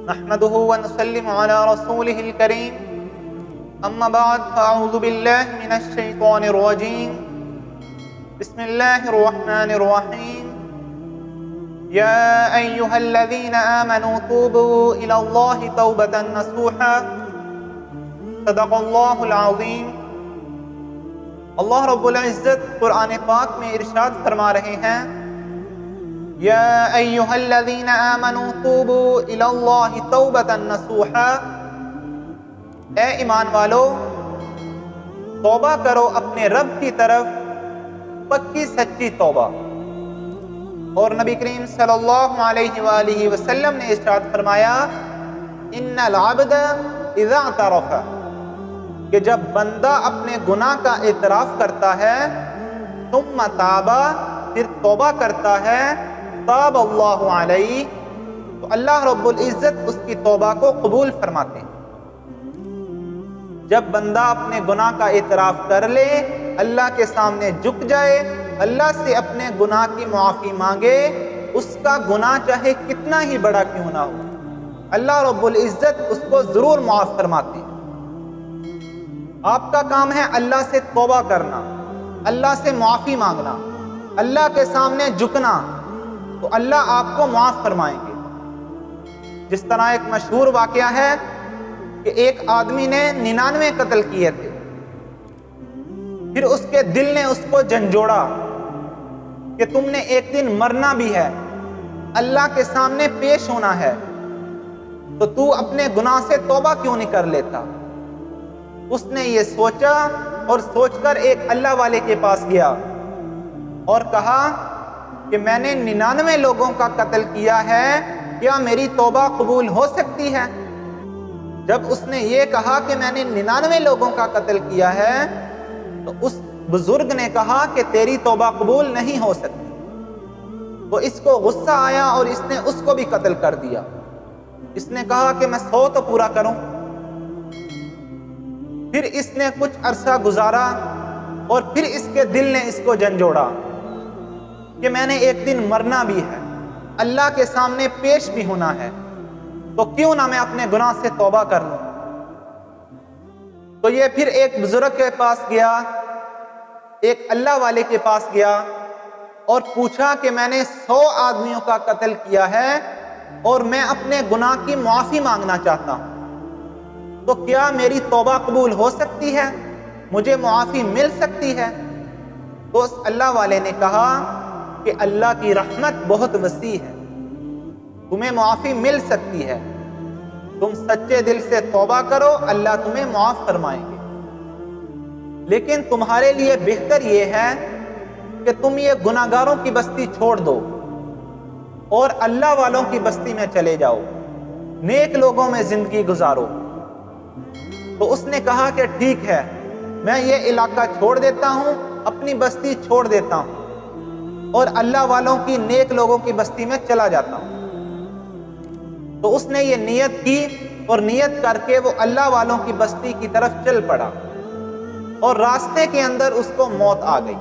نحمده ونسلم على رسوله الكريم أما بعد فأعوذ بالله من الشيطان الرجيم بسم الله الرحمن الرحيم يا أيها الذين آمنوا توبوا إلى الله توبة نصوحا صدق الله العظيم۔ اللہ رب العزت قرآن پاک میں ارشاد فرما رہے ہیں یا ایھا الذین آمنوا توبوا الی اللہ توبۃ نصوحا، اے ایمان والو توبہ کرو اپنے رب کی طرف پکی سچی توبہ۔ اور نبی کریم صلی اللہ علیہ وآلہ وسلم نے ارشاد فرمایا ان العبد اذا اعترف، کہ جب بندہ اپنے گناہ کا اعتراف کرتا ہے ثم تابا، پھر توبہ کرتا ہے، تاب اللہ علیہ، تو اللہ رب العزت اس کی توبہ کو قبول فرماتے ہیں۔ جب بندہ اپنے گناہ کا اعتراف کر لے، اللہ کے سامنے جھک جائے، اللہ سے اپنے گناہ کی معافی مانگے، اس کا گناہ چاہے کتنا ہی بڑا کیوں نہ ہو، اللہ رب العزت اس کو ضرور معاف فرماتے ہیں۔ آپ کا کام ہے اللہ سے توبہ کرنا، اللہ سے معافی مانگنا، اللہ کے سامنے جھکنا، تو اللہ آپ کو معاف فرمائیں گے۔ جس طرح ایک مشہور واقعہ ہے کہ ایک آدمی نے 99 قتل کیے تھے، پھر اس کے دل نے اس کو جھنجھوڑا کہ تم نے ایک دن مرنا بھی ہے، اللہ کے سامنے پیش ہونا ہے، تو تو اپنے گناہ سے توبہ کیوں نہیں کر لیتا؟ اس نے یہ سوچا اور سوچ کر ایک اللہ والے کے پاس گیا اور کہا کہ میں نے 99 لوگوں کا قتل کیا ہے، کیا میری توبہ قبول ہو سکتی ہے؟ جب اس نے یہ کہا کہ میں نے 99 لوگوں کا قتل کیا ہے، تو اس بزرگ نے کہا کہ تیری توبہ قبول نہیں ہو سکتی۔ تو اس کو غصہ آیا اور اس نے اس کو بھی قتل کر دیا۔ اس نے کہا کہ میں 100 تو پورا کروں۔ پھر اس نے کچھ عرصہ گزارا اور پھر اس کے دل نے اس کو جھنجھوڑا کہ میں نے ایک دن مرنا بھی ہے، اللہ کے سامنے پیش بھی ہونا ہے، تو کیوں نہ میں اپنے گناہ سے توبہ کر لوں۔ تو یہ پھر ایک بزرگ کے پاس گیا، ایک اللہ والے کے پاس گیا اور پوچھا کہ میں نے 100 آدمیوں کا قتل کیا ہے اور میں اپنے گناہ کی معافی مانگنا چاہتا ہوں، تو کیا میری توبہ قبول ہو سکتی ہے؟ مجھے معافی مل سکتی ہے؟ تو اس اللہ والے نے کہا کہ اللہ کی رحمت بہت وسیع ہے، تمہیں معافی مل سکتی ہے، تم سچے دل سے توبہ کرو، اللہ تمہیں معاف فرمائیں گے۔ لیکن تمہارے لیے بہتر یہ ہے کہ تم یہ گناہگاروں کی بستی چھوڑ دو اور اللہ والوں کی بستی میں چلے جاؤ، نیک لوگوں میں زندگی گزارو۔ تو اس نے کہا کہ ٹھیک ہے، میں یہ علاقہ چھوڑ دیتا ہوں، اپنی بستی چھوڑ دیتا ہوں اور اللہ والوں کی نیک لوگوں کی بستی میں چلا جاتا ہوں۔ تو اس نے یہ نیت کی اور نیت کر کے وہ اللہ والوں کی بستی کی طرف چل پڑا اور راستے کے اندر اس کو موت آ گئی۔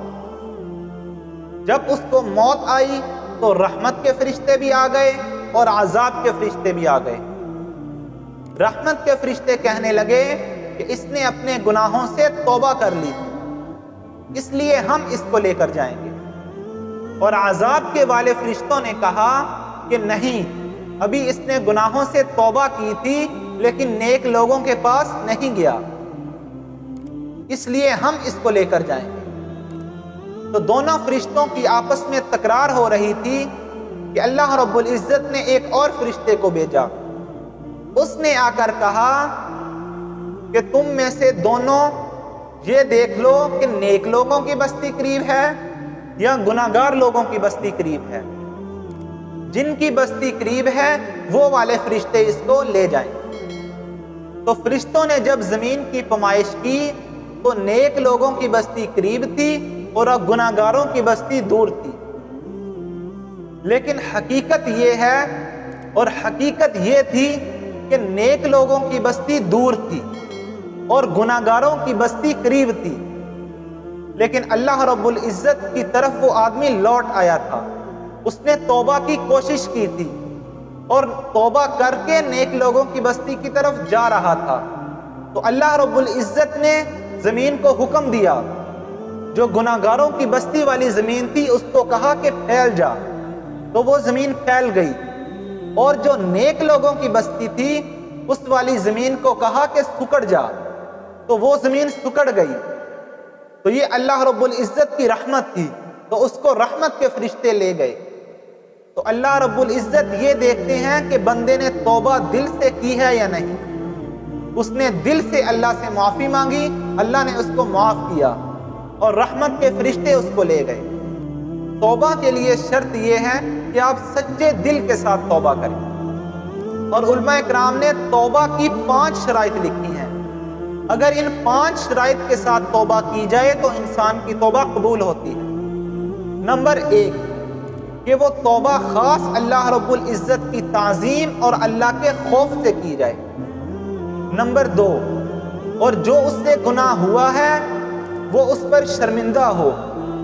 جب اس کو موت آئی تو رحمت کے فرشتے بھی آ گئے اور عذاب کے فرشتے بھی آ گئے۔ رحمت کے فرشتے کہنے لگے کہ اس نے اپنے گناہوں سے توبہ کر لی، اس لیے ہم اس کو لے کر جائیں گے۔ اور عذاب کے والے فرشتوں نے کہا کہ نہیں، ابھی اس نے گناہوں سے توبہ کی تھی لیکن نیک لوگوں کے پاس نہیں گیا، اس لیے ہم اس کو لے کر جائیں گے۔ تو دونوں فرشتوں کی آپس میں تکرار ہو رہی تھی کہ اللہ رب العزت نے ایک اور فرشتے کو بھیجا، اس نے آ کر کہا کہ تم میں سے دونوں یہ دیکھ لو کہ نیک لوگوں کی بستی قریب ہے یا گناہگار لوگوں کی بستی قریب ہے، جن کی بستی قریب ہے وہ والے فرشتے اس کو لے جائیں۔ تو فرشتوں نے جب زمین کی پیمائش کی تو نیک لوگوں کی بستی قریب تھی اور گناہگاروں کی بستی دور تھی، لیکن حقیقت یہ ہے اور حقیقت یہ تھی کہ نیک لوگوں کی بستی دور تھی اور گناہگاروں کی بستی قریب تھی، لیکن اللہ رب العزت کی طرف وہ آدمی لوٹ آیا تھا، اس نے توبہ کی کوشش کی تھی اور توبہ کر کے نیک لوگوں کی بستی کی طرف جا رہا تھا، تو اللہ رب العزت نے زمین کو حکم دیا، جو گناہ گاروں کی بستی والی زمین تھی اس کو کہا کہ پھیل جا، تو وہ زمین پھیل گئی، اور جو نیک لوگوں کی بستی تھی اس والی زمین کو کہا کہ سکڑ جا، تو وہ زمین سکڑ گئی۔ تو یہ اللہ رب العزت کی رحمت تھی، تو اس کو رحمت کے فرشتے لے گئے۔ تو اللہ رب العزت یہ دیکھتے ہیں کہ بندے نے توبہ دل سے کی ہے یا نہیں۔ اس نے دل سے اللہ سے معافی مانگی، اللہ نے اس کو معاف کیا، اور رحمت کے فرشتے اس کو لے گئے۔ توبہ کے لیے شرط یہ ہے کہ آپ سچے دل کے ساتھ توبہ کریں، اور علماء کرام نے توبہ کی 5 شرائط لکھی ہیں۔ اگر ان 5 شرائط کے ساتھ توبہ کی جائے تو انسان کی توبہ قبول ہوتی ہے۔ نمبر 1 کہ وہ توبہ خاص اللہ رب العزت کی تعظیم اور اللہ کے خوف سے کی جائے۔ نمبر 2 اور جو اس سے گناہ ہوا ہے وہ اس پر شرمندہ ہو،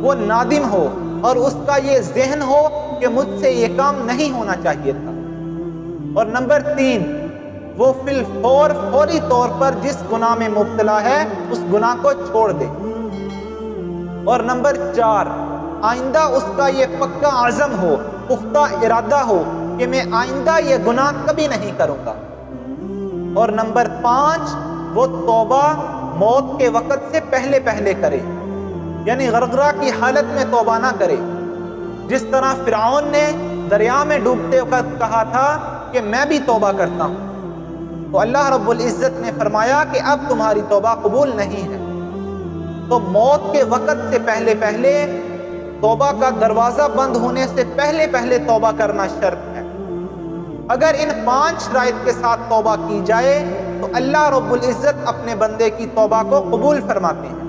وہ نادم ہو، اور اس کا یہ ذہن ہو کہ مجھ سے یہ کام نہیں ہونا چاہیے تھا۔ اور نمبر 3 وہ فوری طور پر جس گناہ میں مبتلا ہے اس گناہ کو چھوڑ دے۔ اور نمبر 4 آئندہ اس کا یہ پکا عزم ہو، پختہ ارادہ ہو کہ میں آئندہ یہ گناہ کبھی نہیں کروں گا۔ اور نمبر 5 وہ توبہ موت کے وقت سے پہلے کرے، یعنی غرغرہ کی حالت میں توبہ نہ کرے، جس طرح فرعون نے دریا میں ڈوبتے وقت کہا تھا کہ میں بھی توبہ کرتا ہوں، تو اللہ رب العزت نے فرمایا کہ اب تمہاری توبہ قبول نہیں ہے۔ تو موت کے وقت سے پہلے توبہ کا دروازہ بند ہونے سے پہلے توبہ کرنا شرط ہے۔ اگر ان 5 شرائط کے ساتھ توبہ کی جائے تو اللہ رب العزت اپنے بندے کی توبہ کو قبول فرماتے ہیں۔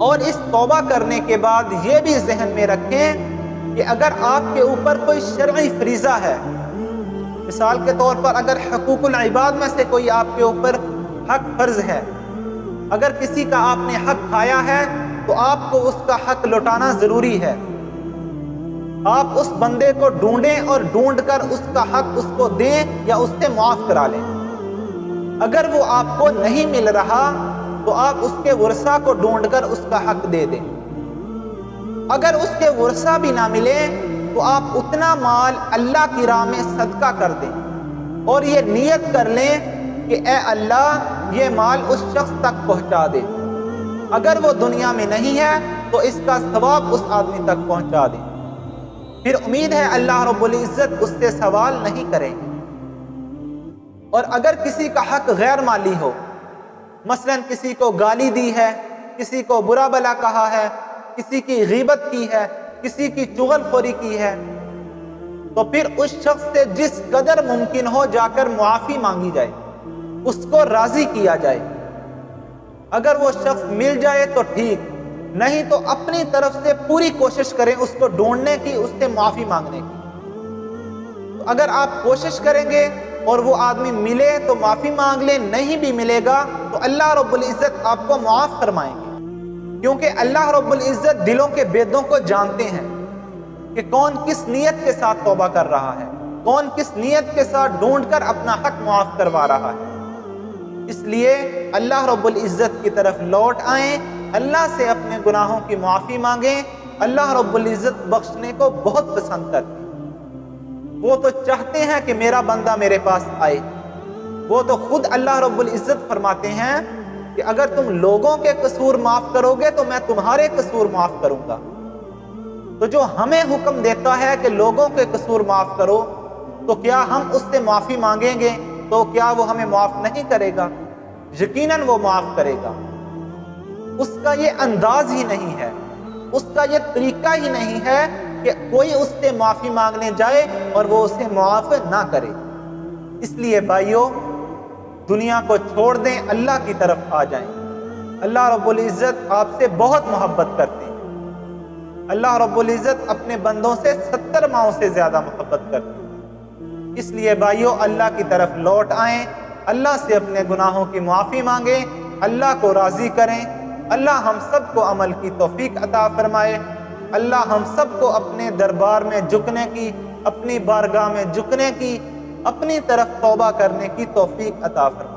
اور اس توبہ کرنے کے بعد یہ بھی ذہن میں رکھیں کہ اگر آپ کے اوپر کوئی شرعی فریضہ ہے، مثال کے طور پر اگر حقوق العباد میں سے کوئی آپ کے اوپر حق فرض ہے، اگر کسی کا آپ نے حق کھایا ہے تو آپ کو اس کا حق لوٹانا ضروری ہے۔ آپ اس بندے کو ڈھونڈیں اور ڈھونڈ کر اس کا حق اس کو دیں یا اس سے معاف کرا لیں۔ اگر وہ آپ کو نہیں مل رہا تو آپ اس کے ورثہ کو ڈھونڈ کر اس کا حق دے دیں۔ اگر اس کے ورثہ بھی نہ ملے تو آپ اتنا مال اللہ کی راہ میں صدقہ کر دیں، اور یہ نیت کر لیں کہ اے اللہ یہ مال اس شخص تک پہنچا دے، اگر وہ دنیا میں نہیں ہے تو اس کا ثواب اس آدمی تک پہنچا دے، پھر امید ہے اللہ رب العزت اس سے سوال نہیں کریں گے۔ اور اگر کسی کا حق غیر مالی ہو، مثلا کسی کو گالی دی ہے، کسی کو برا بلا کہا ہے، کسی کی غیبت کی ہے، کسی کی چغل خوری کی ہے، تو پھر اس شخص سے جس قدر ممکن ہو جا کر معافی مانگی جائے، اس کو راضی کیا جائے۔ اگر وہ شخص مل جائے تو ٹھیک، نہیں تو اپنی طرف سے پوری کوشش کریں اس کو ڈھونڈنے کی، اس سے معافی مانگنے کی۔ تو اگر آپ کوشش کریں گے اور وہ آدمی ملے تو معافی مانگ لیں، نہیں بھی ملے گا تو اللہ رب العزت آپ کو معاف فرمائیں گے، کیونکہ اللہ رب العزت دلوں کے بیدوں کو جانتے ہیں کہ کون کس نیت کے ساتھ توبہ کر رہا ہے، کون کس نیت کے ساتھ ڈھونڈ کر اپنا حق معاف کروا رہا ہے۔ اس لیے اللہ رب العزت کی طرف لوٹ آئیں، اللہ سے اپنے گناہوں کی معافی مانگیں۔ اللہ رب العزت بخشنے کو بہت پسند کرتے ہیں۔ وہ تو چاہتے ہیں کہ میرا بندہ میرے پاس آئے۔ وہ تو خود اللہ رب العزت فرماتے ہیں کہ اگر تم لوگوں کے قصور معاف کرو گے تو میں تمہارے قصور معاف کروں گا۔ تو جو ہمیں حکم دیتا ہے کہ لوگوں کے قصور معاف کرو، تو کیا ہم اس سے معافی مانگیں گے تو کیا وہ ہمیں معاف نہیں کرے گا؟ یقیناً وہ معاف کرے گا۔ اس کا یہ انداز ہی نہیں ہے، اس کا یہ طریقہ ہی نہیں ہے کہ کوئی اس سے معافی مانگنے جائے اور وہ اسے معاف نہ کرے۔ اس لیے بھائیو، دنیا کو چھوڑ دیں، اللہ کی طرف آ جائیں۔ اللہ رب العزت آپ سے بہت محبت کرتے ہیں۔ اللہ رب العزت اپنے بندوں سے 70 ماؤں سے زیادہ محبت کرتے ہیں۔ اس لیے بھائیو، اللہ کی طرف لوٹ آئیں، اللہ سے اپنے گناہوں کی معافی مانگیں، اللہ کو راضی کریں۔ اللہ ہم سب کو عمل کی توفیق عطا فرمائے۔ اللہ ہم سب کو اپنے دربار میں جھکنے کی اپنی بارگاہ میں جھکنے کی، اپنی طرف توبہ کرنے کی توفیق عطا فرما۔